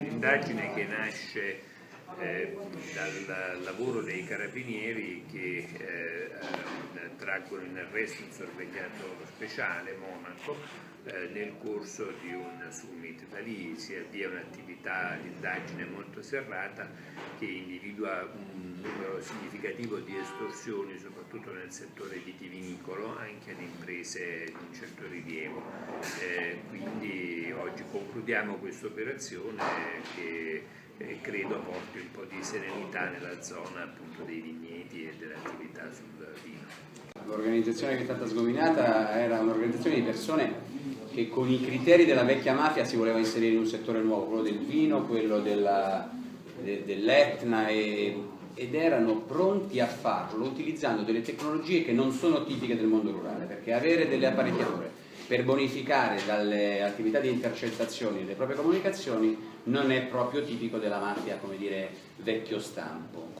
L'indagine che nasce dal lavoro dei carabinieri che traggono in arresto un sorvegliato speciale, Monaco, nel corso di un summit. Da lì si avvia un'attività di indagine molto serrata che individua un numero significativo di estorsioni, soprattutto nel settore vitivinicolo, anche ad imprese di un certo rilievo. Quindi oggi concludiamo questa operazione che credo porti un po' di serenità nella zona appunto dei vigneti e dell'attività sul vino. L'organizzazione che è stata sgominata era un'organizzazione di persone che con i criteri della vecchia mafia si voleva inserire in un settore nuovo, quello del vino, quello dell'Etna, ed erano pronti a farlo utilizzando delle tecnologie che non sono tipiche del mondo rurale, perché avere delle apparecchiature per bonificare dalle attività di intercettazioni delle proprie comunicazioni non è proprio tipico della mafia, come dire, vecchio stampo.